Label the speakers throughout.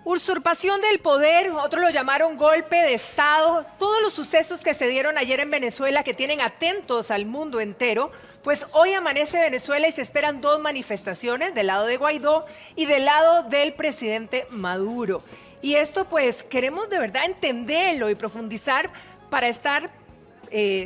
Speaker 1: Usurpación del poder, otros lo llamaron golpe de Estado, todos los sucesos que se dieron ayer en Venezuela que tienen atentos al mundo entero, pues hoy amanece Venezuela y se esperan dos manifestaciones del lado de Guaidó y del lado del presidente Maduro. Y esto pues queremos de verdad entenderlo y profundizar para estar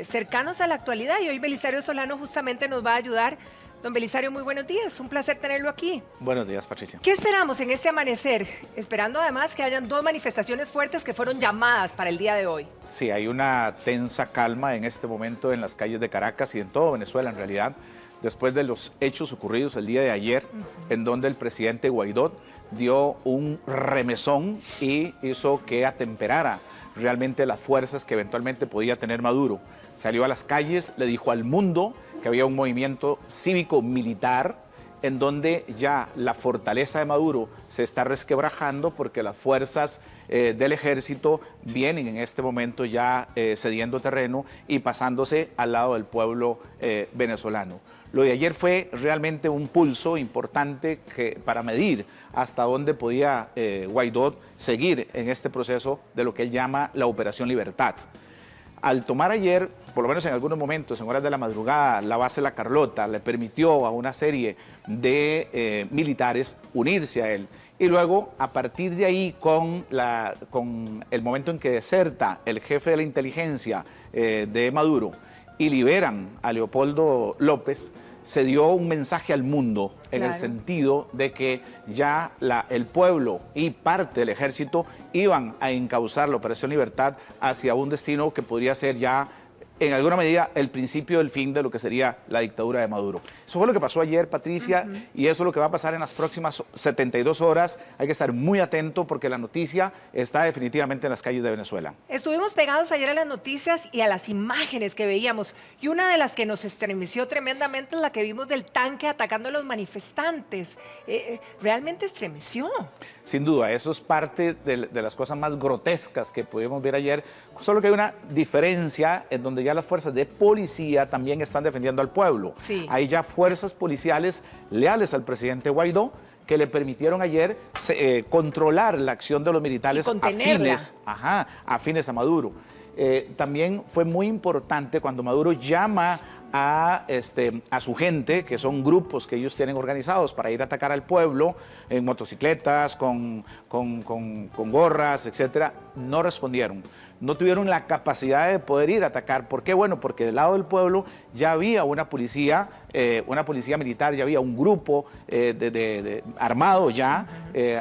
Speaker 1: cercanos a la actualidad y hoy Belisario Solano justamente nos va a ayudar. Don Belisario, muy buenos días, un placer tenerlo aquí.
Speaker 2: Buenos días, Patricia.
Speaker 1: ¿Qué esperamos en este amanecer? Esperando además que hayan dos manifestaciones fuertes que fueron llamadas para el día de hoy.
Speaker 2: Sí, hay una tensa calma en este momento en las calles de Caracas y en todo Venezuela en realidad, después de los hechos ocurridos el día de ayer, en donde el presidente Guaidó dio un remesón y hizo que atemperara realmente las fuerzas que eventualmente podía tener Maduro. Salió a las calles, le dijo al mundo que había un movimiento cívico-militar en donde ya la fortaleza de Maduro se está resquebrajando porque las fuerzas del ejército vienen en este momento ya cediendo terreno y pasándose al lado del pueblo venezolano. Lo de ayer fue realmente un pulso importante para medir hasta dónde podía Guaidó seguir en este proceso de lo que él llama la Operación Libertad. Al tomar ayer, por lo menos en algunos momentos, en horas de la madrugada, la base La Carlota le permitió a una serie de militares unirse a él. Y luego, a partir de ahí, con el momento en que deserta el jefe de la inteligencia de Maduro y liberan a Leopoldo López, se dio un mensaje al mundo en el sentido de que ya el pueblo y parte del ejército iban a encauzar la Operación Libertad hacia un destino que podría ser ya, en alguna medida, el principio del fin de lo que sería la dictadura de Maduro. Eso fue lo que pasó ayer, Patricia, y eso es lo que va a pasar en las próximas 72 horas. Hay que estar muy atento porque la noticia está definitivamente en las calles de Venezuela.
Speaker 1: Estuvimos pegados ayer a las noticias y a las imágenes que veíamos, y una de las que nos estremeció tremendamente es la que vimos del tanque atacando a los manifestantes. Realmente estremeció.
Speaker 2: Sin duda, eso es parte de las cosas más grotescas que pudimos ver ayer, solo que hay una diferencia en donde ya las fuerzas de policía también están defendiendo al pueblo.
Speaker 1: Sí.
Speaker 2: Hay ya fuerzas policiales leales al presidente Guaidó que le permitieron ayer controlar la acción de los militares afines a Maduro. También fue muy importante cuando Maduro llama a su gente, que son grupos que ellos tienen organizados para ir a atacar al pueblo en motocicletas, con gorras, etcétera, no respondieron. No tuvieron la capacidad de poder ir a atacar. ¿Por qué? Bueno, porque del lado del pueblo ya había una policía militar, ya había un grupo armado ya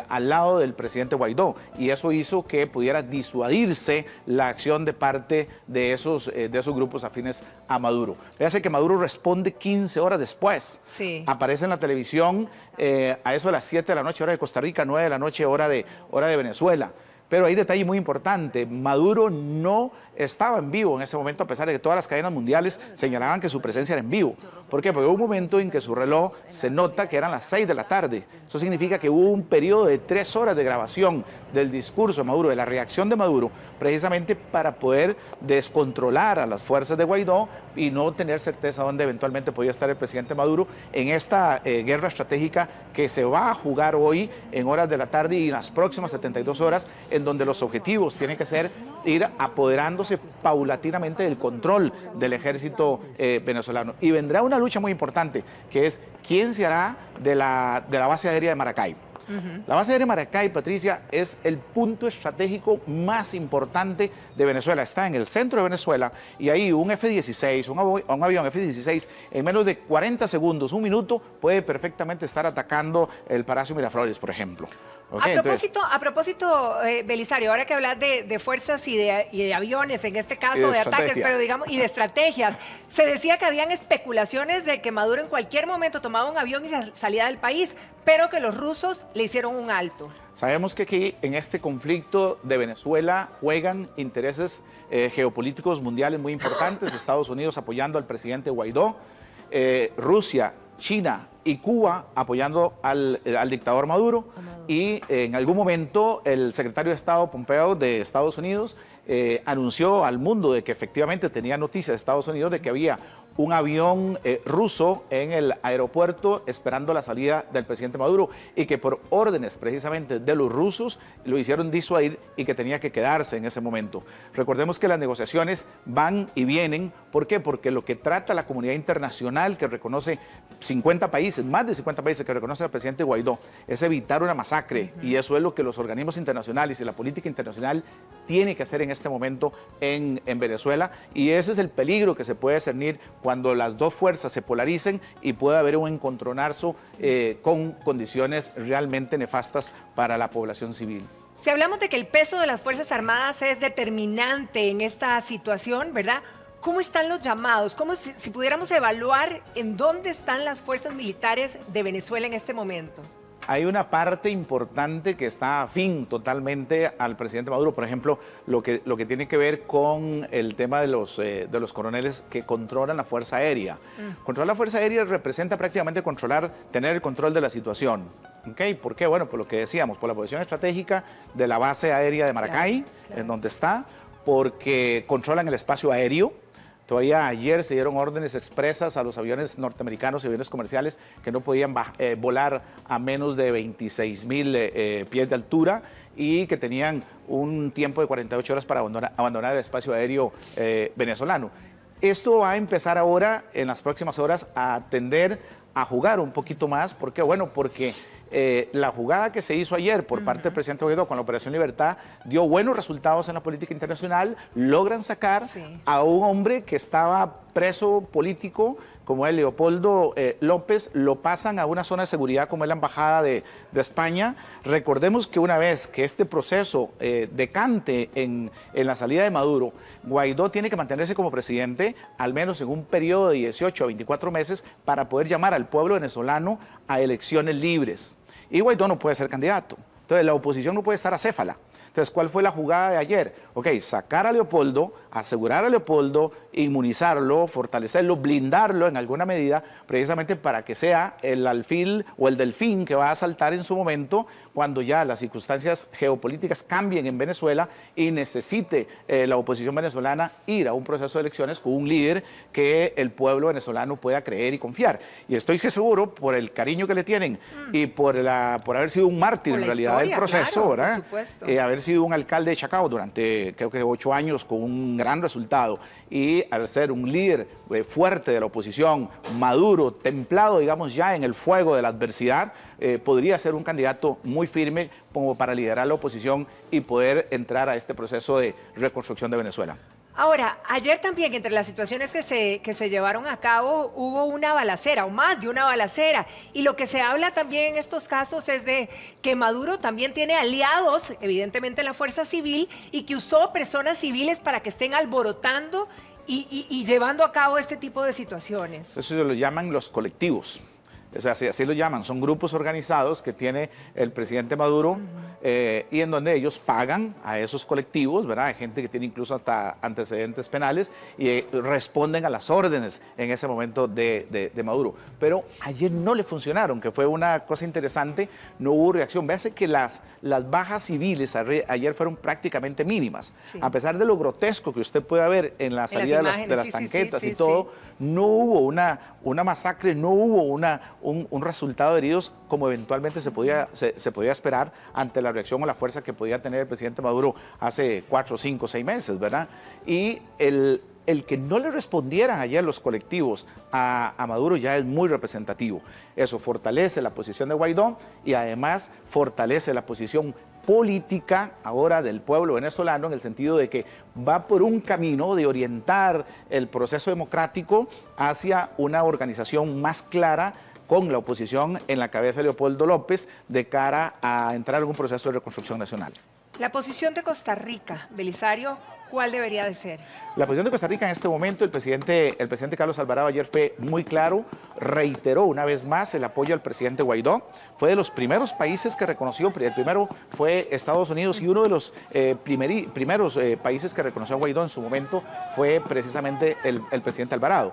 Speaker 2: al lado del presidente Guaidó. Y eso hizo que pudiera disuadirse la acción de parte de esos grupos afines a Maduro. Fíjate que Maduro responde 15 horas después.
Speaker 1: Sí.
Speaker 2: Aparece en la televisión a eso de las 7 de la noche, hora de Costa Rica, 9 de la noche, hora de Venezuela. Pero hay detalle muy importante, Maduro no estaba en vivo en ese momento, a pesar de que todas las cadenas mundiales señalaban que su presencia era en vivo. ¿Por qué? Porque hubo un momento en que su reloj se nota que eran las 6 de la tarde. Eso significa que hubo un periodo de 3 horas de grabación del discurso de Maduro, de la reacción de Maduro, precisamente para poder descontrolar a las fuerzas de Guaidó y no tener certeza dónde eventualmente podía estar el presidente Maduro en esta guerra estratégica que se va a jugar hoy en horas de la tarde y en las próximas 72 horas, en donde los objetivos tienen que ser ir apoderándose paulatinamente del control del ejército venezolano. Y vendrá una lucha muy importante, que es quién se hará de la base aérea de Maracay. La base aérea de Maracay, Patricia, es el punto estratégico más importante de Venezuela. Está en el centro de Venezuela y ahí un F-16, un avión F-16, en menos de 40 segundos, un minuto, puede perfectamente estar atacando el Palacio Miraflores, por ejemplo. Okay,
Speaker 1: a propósito, Belisario, ahora que hablas de fuerzas y de aviones, en este caso de ataques, pero digamos, y de estrategias, se decía que habían especulaciones de que Maduro en cualquier momento tomaba un avión y salía del país, pero que los rusos le hicieron un alto.
Speaker 2: Sabemos que aquí en este conflicto de Venezuela juegan intereses geopolíticos mundiales muy importantes, Estados Unidos apoyando al presidente Guaidó, Rusia, China y Cuba apoyando al dictador Maduro, y en algún momento el secretario de Estado Pompeo de Estados Unidos anunció al mundo de que efectivamente tenía noticias de Estados Unidos de que había un avión ruso en el aeropuerto esperando la salida del presidente Maduro y que por órdenes precisamente de los rusos lo hicieron disuadir y que tenía que quedarse en ese momento. Recordemos que las negociaciones van y vienen. ¿Por qué? Porque lo que trata la comunidad internacional, que reconoce 50 países, más de 50 países que reconoce al presidente Guaidó, es evitar una masacre. Y eso es lo que los organismos internacionales y la política internacional tiene que hacer en este momento en Venezuela, y ese es el peligro que se puede cernir cuando las dos fuerzas se polaricen y pueda haber un encontronazo con condiciones realmente nefastas para la población civil.
Speaker 1: Si hablamos de que el peso de las Fuerzas Armadas es determinante en esta situación, ¿verdad? ¿Cómo están los llamados? ¿Cómo si pudiéramos evaluar en dónde están las fuerzas militares de Venezuela en este momento?
Speaker 2: Hay una parte importante que está afín totalmente al presidente Maduro, por ejemplo, lo que tiene que ver con el tema de los coroneles que controlan la Fuerza Aérea. Controlar la Fuerza Aérea representa prácticamente tener el control de la situación. ¿Okay? ¿Por qué? Bueno, por lo que decíamos, por la posición estratégica de la base aérea de Maracay, claro. En donde está, porque controlan el espacio aéreo. Todavía ayer se dieron órdenes expresas a los aviones norteamericanos y aviones comerciales que no podían volar a menos de 26.000 pies de altura y que tenían un tiempo de 48 horas para abandonar el espacio aéreo venezolano. Esto va a empezar ahora, en las próximas horas, a tender a jugar un poquito más. ¿Por qué? Bueno, porque la jugada que se hizo ayer por parte del presidente Guaidó con la Operación Libertad dio buenos resultados en la política internacional. Logran sacar a un hombre que estaba preso político, como es Leopoldo López, lo pasan a una zona de seguridad como es la Embajada de España. Recordemos que una vez que este proceso decante en la salida de Maduro, Guaidó tiene que mantenerse como presidente al menos en un periodo de 18 a 24 meses para poder llamar al pueblo venezolano a elecciones libres. Y Guaidó no puede ser candidato. Entonces la oposición no puede estar acéfala. Entonces, ¿cuál fue la jugada de ayer? Ok, sacar a Leopoldo, asegurar a Leopoldo, inmunizarlo, fortalecerlo, blindarlo en alguna medida, precisamente para que sea el alfil o el delfín que va a saltar en su momento cuando ya las circunstancias geopolíticas cambien en Venezuela y necesite la oposición venezolana ir a un proceso de elecciones con un líder que el pueblo venezolano pueda creer y confiar. Y estoy seguro, por el cariño que le tienen y por haber sido un mártir en realidad del proceso, claro, ¿verdad? Por supuesto. Haber sido un alcalde de Chacao durante creo que 8 años con un gran resultado y al ser un líder fuerte de la oposición, maduro, templado digamos ya en el fuego de la adversidad, podría ser un candidato muy firme como para liderar la oposición y poder entrar a este proceso de reconstrucción de Venezuela.
Speaker 1: Ahora, ayer también entre las situaciones que se llevaron a cabo hubo una balacera o más de una balacera, y lo que se habla también en estos casos es de que Maduro también tiene aliados, evidentemente en la fuerza civil, y que usó personas civiles para que estén alborotando y llevando a cabo este tipo de situaciones.
Speaker 2: Eso se lo llaman los colectivos. O sea, así lo llaman, son grupos organizados que tiene el presidente Maduro y en donde ellos pagan a esos colectivos, ¿verdad? Hay gente que tiene incluso hasta antecedentes penales y responden a las órdenes en ese momento de Maduro. Pero ayer no le funcionaron, que fue una cosa interesante, no hubo reacción. Véase que las bajas civiles ayer fueron prácticamente mínimas. Sí. A pesar de lo grotesco que usted puede ver en la salida de las tanquetas y todo, no hubo una masacre, no hubo un resultado de heridos como eventualmente se podía esperar ante la reacción o la fuerza que podía tener el presidente Maduro hace 4, 5, 6 meses, ¿verdad? Y el que no le respondieran ayer los colectivos a Maduro ya es muy representativo. Eso fortalece la posición de Guaidó y además fortalece la posición política ahora del pueblo venezolano en el sentido de que va por un camino de orientar el proceso democrático hacia una organización más clara con la oposición en la cabeza de Leopoldo López de cara a entrar en un proceso de reconstrucción nacional.
Speaker 1: La posición de Costa Rica, Belisario, ¿cuál debería de ser?
Speaker 2: La posición de Costa Rica en este momento, el presidente Carlos Alvarado ayer fue muy claro, reiteró una vez más el apoyo al presidente Guaidó. Fue de los primeros países que reconoció, el primero fue Estados Unidos y uno de los primeros países que reconoció a Guaidó en su momento fue precisamente el presidente Alvarado.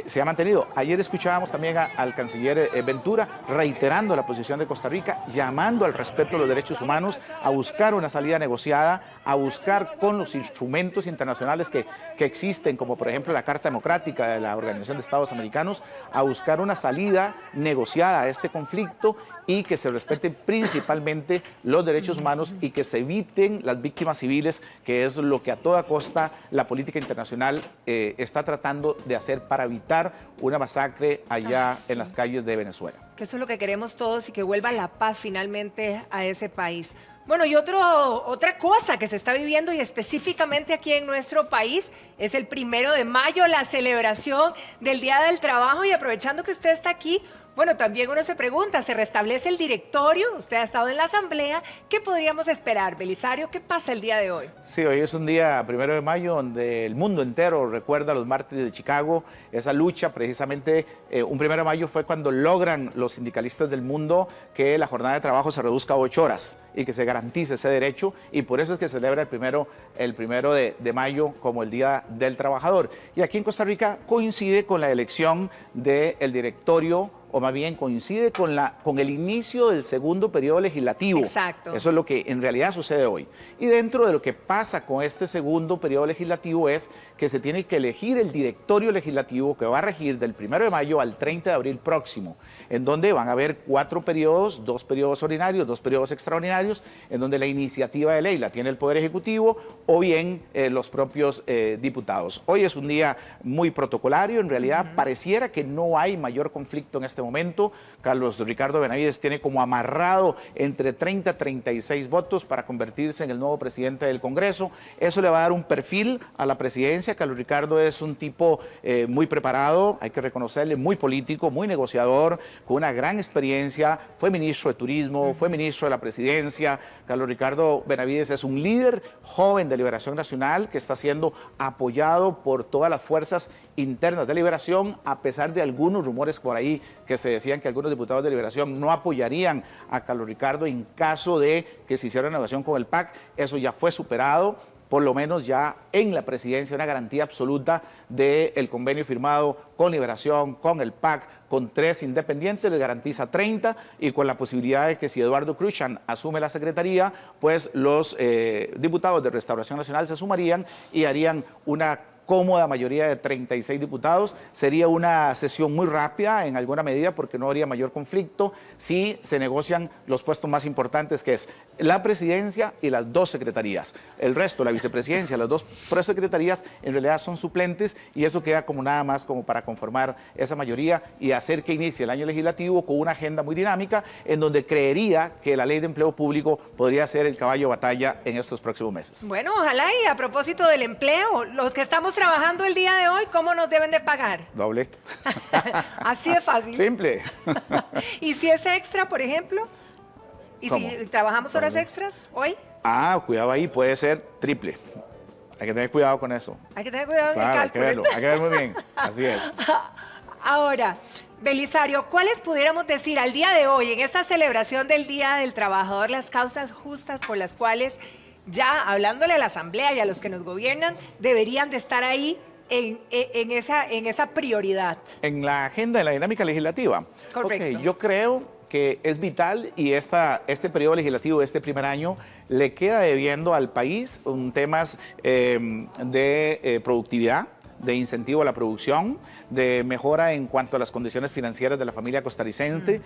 Speaker 2: Se ha mantenido. Ayer escuchábamos también al canciller Ventura reiterando la posición de Costa Rica, llamando al respeto de los derechos humanos, a buscar una salida negociada, a buscar con los instrumentos instrumentos internacionales que existen, como por ejemplo la Carta Democrática de la Organización de Estados Americanos, a buscar una salida negociada a este conflicto y que se respeten principalmente los derechos humanos y que se eviten las víctimas civiles, que es lo que a toda costa la política internacional está tratando de hacer para evitar una masacre allá en las calles de Venezuela.
Speaker 1: Que eso es lo que queremos todos y que vuelva la paz finalmente a ese país. Bueno, y otra cosa que se está viviendo y específicamente aquí en nuestro país es el 1 de mayo, la celebración del Día del Trabajo, y aprovechando que usted está aquí, bueno, también uno se pregunta, ¿se restablece el directorio? Usted ha estado en la asamblea, ¿qué podríamos esperar? Belisario, ¿qué pasa el día de hoy?
Speaker 2: Sí, hoy es un día 1 de mayo donde el mundo entero recuerda a los mártires de Chicago, esa lucha precisamente, un 1 de mayo fue cuando logran los sindicalistas del mundo que la jornada de trabajo se reduzca a 8 horas y que se garantice ese derecho, y por eso es que se celebra el primero de mayo como el Día del Trabajador. Y aquí en Costa Rica coincide con la elección del directorio, o más bien coincide con el inicio del segundo periodo legislativo.
Speaker 1: Exacto.
Speaker 2: Eso es lo que en realidad sucede hoy. Y dentro de lo que pasa con este segundo periodo legislativo es que se tiene que elegir el directorio legislativo que va a regir del 1 de mayo al 30 de abril próximo, en donde van a haber 4 periodos, 2 periodos ordinarios, 2 periodos extraordinarios, en donde la iniciativa de ley la tiene el Poder Ejecutivo o bien los propios diputados. Hoy es un día muy protocolario, en realidad pareciera que no hay mayor conflicto en este momento. Carlos Ricardo Benavides tiene como amarrado entre 30 a 36 votos para convertirse en el nuevo presidente del Congreso. Eso le va a dar un perfil a la presidencia. Carlos Ricardo es un tipo muy preparado, hay que reconocerle, muy político, muy negociador, con una gran experiencia. Fue ministro de Turismo, fue ministro de la Presidencia. Carlos Ricardo Benavides es un líder joven de Liberación Nacional que está siendo apoyado por todas las fuerzas internas de Liberación, a pesar de algunos rumores por ahí que se decían que algunos diputados de Liberación no apoyarían a Carlos Ricardo en caso de que se hiciera una negociación con el PAC. Eso ya fue superado, por lo menos ya en la presidencia, una garantía absoluta del convenio firmado con Liberación, con el PAC, con 3 independientes, les garantiza 30, y con la posibilidad de que si Eduardo Cruchan asume la secretaría, pues los diputados de Restauración Nacional se sumarían y harían una cómoda mayoría de 36 diputados. Sería una sesión muy rápida en alguna medida porque no habría mayor conflicto si se negocian los puestos más importantes, que es la presidencia y las 2 secretarías. El resto, la vicepresidencia, las 2 secretarías, en realidad son suplentes, y eso queda como nada más como para conformar esa mayoría y hacer que inicie el año legislativo con una agenda muy dinámica, en donde creería que la ley de empleo público podría ser el caballo de batalla en estos próximos meses.
Speaker 1: Bueno, ojalá. Y a propósito del empleo, los que estamos trabajando el día de hoy, ¿cómo nos deben de pagar?
Speaker 2: Doble.
Speaker 1: Así de fácil.
Speaker 2: Simple.
Speaker 1: ¿Y si es extra, por ejemplo? ¿Y
Speaker 2: ¿Cómo?
Speaker 1: si trabajamos horas extras hoy?
Speaker 2: Cuidado ahí, puede ser triple. Hay que tener cuidado con eso.
Speaker 1: Hay que tener cuidado en el
Speaker 2: Claro,
Speaker 1: cálculo.
Speaker 2: hay que ver muy bien. Así es.
Speaker 1: Ahora, Belisario, ¿cuáles pudiéramos decir al día de hoy, en esta celebración del Día del Trabajador, las causas justas por las cuales, ya hablándole a la Asamblea y a los que nos gobiernan, deberían de estar ahí en esa prioridad?
Speaker 2: En la agenda de la dinámica legislativa.
Speaker 1: Correcto.
Speaker 2: Ok, yo creo que es vital, y este periodo legislativo, este primer año, le queda debiendo al país temas de productividad, de incentivo a la producción, de mejora en cuanto a las condiciones financieras de la familia costarricense,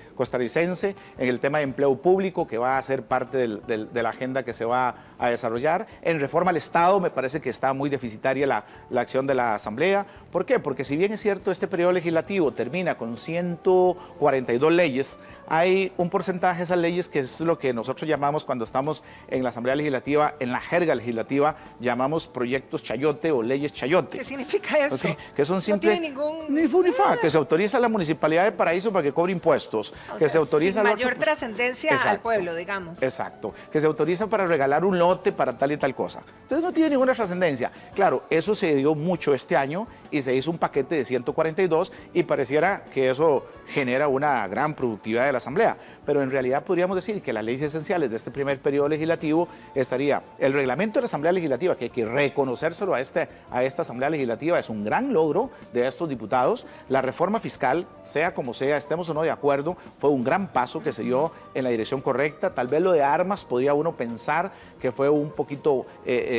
Speaker 2: en el tema de empleo público, que va a ser parte de la agenda que se va a desarrollar. En reforma al Estado me parece que está muy deficitaria la acción de la Asamblea. ¿Por qué? Porque si bien es cierto, este periodo legislativo termina con 142 leyes, hay un porcentaje de esas leyes que es lo que nosotros llamamos, cuando estamos en la Asamblea Legislativa, en la jerga legislativa, llamamos proyectos chayote o leyes chayote.
Speaker 1: ¿Qué significa eso?
Speaker 2: Okay, que son simples.
Speaker 1: No tiene ningún...
Speaker 2: Ni fu ni fa, que se autoriza a la Municipalidad de Paraíso para que cobre impuestos,
Speaker 1: O
Speaker 2: que
Speaker 1: sea,
Speaker 2: se autoriza
Speaker 1: sin
Speaker 2: al
Speaker 1: mayor
Speaker 2: otro,
Speaker 1: trascendencia al pueblo, digamos.
Speaker 2: Exacto, que se autoriza para regalar un lote para tal y tal cosa. Entonces no tiene ninguna trascendencia. Claro, eso se dio mucho este año y se hizo un paquete de 142 y pareciera que eso genera una gran productividad de la Asamblea. Pero en realidad podríamos decir que las leyes esenciales de este primer periodo legislativo estaría el reglamento de la Asamblea Legislativa, que hay que reconocérselo a esta Asamblea Legislativa, es un gran logro de estos diputados. La reforma fiscal, sea como sea, estemos o no de acuerdo, fue un gran paso que se dio en la dirección correcta. Tal vez lo de armas podría uno pensar que fue un poquito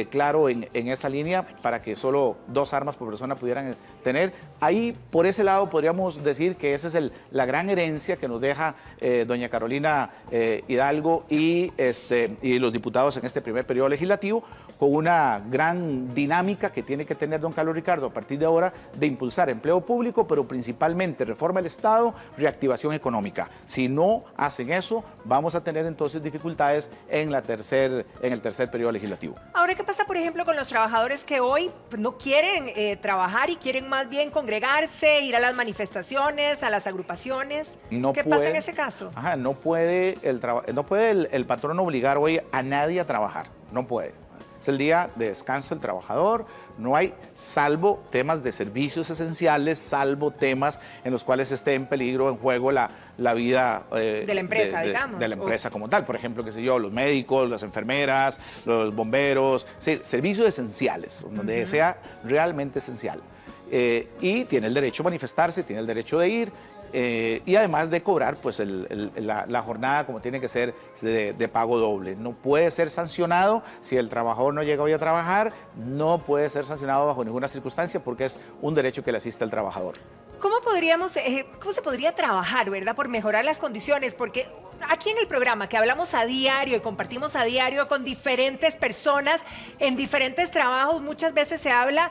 Speaker 2: claro en esa línea para que solo 2 armas por persona pudieran tener. Ahí, por ese lado, podríamos decir que esa es la gran herencia que nos deja doña Carolina Hidalgo y los diputados en este primer periodo legislativo, con una gran dinámica que tiene que tener don Carlos Ricardo a partir de ahora de impulsar empleo público, pero principalmente reforma del Estado, reactivación económica. Si no hacen eso, vamos a tener entonces dificultades en el tercer periodo legislativo.
Speaker 1: Ahora, ¿qué pasa, por ejemplo, con los trabajadores que hoy pues, no quieren trabajar y quieren más bien congregarse, ir a las manifestaciones, a las agrupaciones? ¿Qué pasa en ese caso?
Speaker 2: Ajá, no puede el patrón obligar hoy a nadie a trabajar, no puede. Es el día de descanso del trabajador, no hay, salvo temas de servicios esenciales, salvo temas en los cuales esté en peligro, en juego la vida
Speaker 1: de la empresa, digamos.
Speaker 2: De la empresa como tal. Por ejemplo, qué sé yo, los médicos, las enfermeras, los bomberos, sí, servicios esenciales, donde sea realmente esencial. Y tiene el derecho a manifestarse, tiene el derecho de ir. Y además de cobrar pues la jornada como tiene que ser de pago doble. No puede ser sancionado si el trabajador no llega hoy a trabajar, no puede ser sancionado bajo ninguna circunstancia porque es un derecho que le asiste al trabajador.
Speaker 1: ¿Cómo se podría trabajar, verdad, por mejorar las condiciones? Porque aquí en el programa que hablamos a diario y compartimos a diario con diferentes personas en diferentes trabajos, muchas veces se habla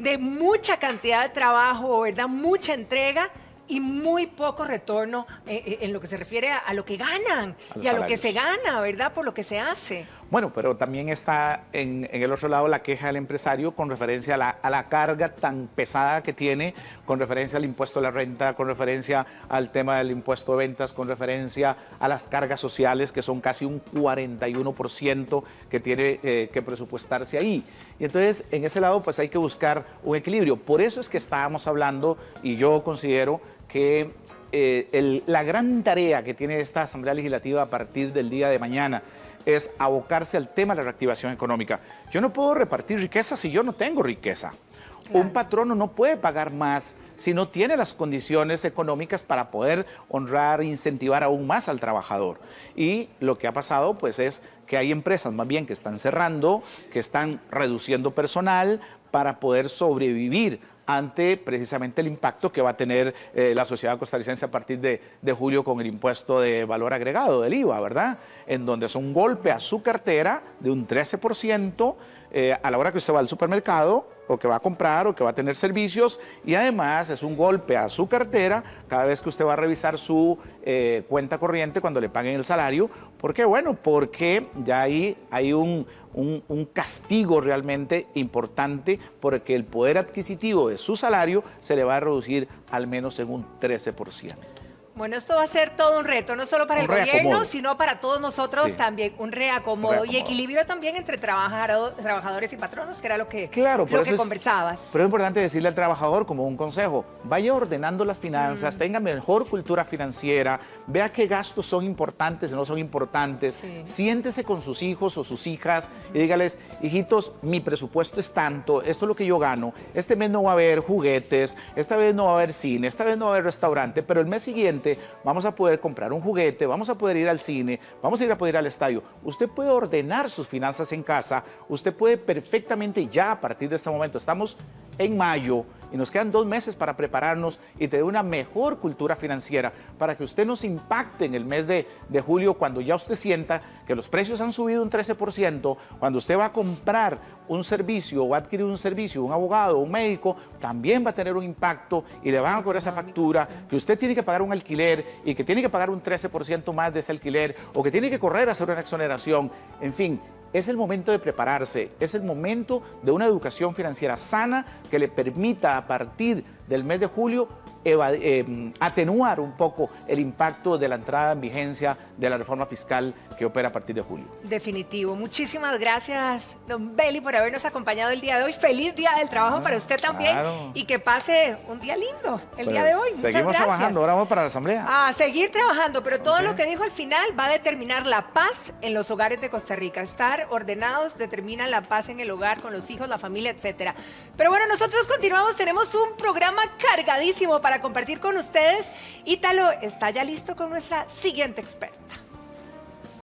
Speaker 1: de mucha cantidad de trabajo, ¿verdad? Mucha entrega y muy poco retorno en lo que se refiere a lo que ganan y a lo que se gana, ¿verdad? Por lo que se hace.
Speaker 2: Bueno, pero también está en el otro lado la queja del empresario con referencia a la carga tan pesada que tiene, con referencia al impuesto a la renta, con referencia al tema del impuesto de ventas, con referencia a las cargas sociales, que son casi un 41% que tiene que presupuestarse ahí. Y entonces, en ese lado, pues hay que buscar un equilibrio. Por eso es que estábamos hablando, y yo considero que la gran tarea que tiene esta Asamblea Legislativa a partir del día de mañana es abocarse al tema de la reactivación económica. Yo no puedo repartir riqueza si yo no tengo riqueza. Claro. Un patrono no puede pagar más si no tiene las condiciones económicas para poder honrar e incentivar aún más al trabajador. Y lo que ha pasado pues es que hay empresas más bien que están cerrando, que están reduciendo personal para poder sobrevivir ante precisamente el impacto que va a tener la sociedad costarricense a partir de julio con el impuesto de valor agregado, del IVA, ¿verdad? En donde es un golpe a su cartera de un 13% a la hora que usted va al supermercado o que va a comprar o que va a tener servicios, y además es un golpe a su cartera cada vez que usted va a revisar su cuenta corriente cuando le paguen el salario. ¿Por qué? Bueno, porque ya ahí hay un castigo realmente importante porque el poder adquisitivo de su salario se le va a reducir al menos en un 13%.
Speaker 1: Bueno, esto va a ser todo un reto, no solo para el gobierno, sino para todos nosotros también, un reacomodo y equilibrio también entre trabajadores y patronos, que era lo que conversabas.
Speaker 2: Pero es importante decirle al trabajador como un consejo, vaya ordenando las finanzas, tenga mejor cultura financiera, vea qué gastos son importantes y no son importantes, siéntese con sus hijos o sus hijas y dígales, hijitos, mi presupuesto es tanto, esto es lo que yo gano, este mes no va a haber juguetes, esta vez no va a haber cine, esta vez no va a haber restaurante, pero el mes siguiente vamos a poder comprar un juguete, vamos a poder ir al cine, vamos a poder ir al estadio. Usted puede ordenar sus finanzas en casa, usted puede perfectamente ya a partir de este momento, estamos en mayo y nos quedan 2 meses para prepararnos y tener una mejor cultura financiera para que usted nos impacte en el mes de julio cuando ya usted sienta que los precios han subido un 13%, cuando usted va a comprar un servicio o va a adquirir un servicio, un abogado, un médico, también va a tener un impacto y le van a cobrar esa factura, que usted tiene que pagar un alquiler y que tiene que pagar un 13% más de ese alquiler o que tiene que correr a hacer una exoneración, en fin. Es el momento de prepararse, es el momento de una educación financiera sana que le permita a partir del mes de julio, atenuar un poco el impacto de la entrada en vigencia de la reforma fiscal que opera a partir de julio.
Speaker 1: Definitivo. Muchísimas gracias, don Beli, por habernos acompañado el día de hoy. Feliz Día del Trabajo para usted también.
Speaker 2: Claro.
Speaker 1: Y que pase un día lindo el día de hoy. Muchas
Speaker 2: Seguimos
Speaker 1: gracias.
Speaker 2: trabajando, ahora vamos para la asamblea.
Speaker 1: A seguir trabajando, pero todo lo que dijo al final va a determinar la paz en los hogares de Costa Rica. Estar ordenados determina la paz en el hogar, con los hijos, la familia, etcétera. Pero bueno, nosotros continuamos, tenemos un programa cargadísimo para compartir con ustedes. Ítalo está ya listo con nuestra siguiente experta.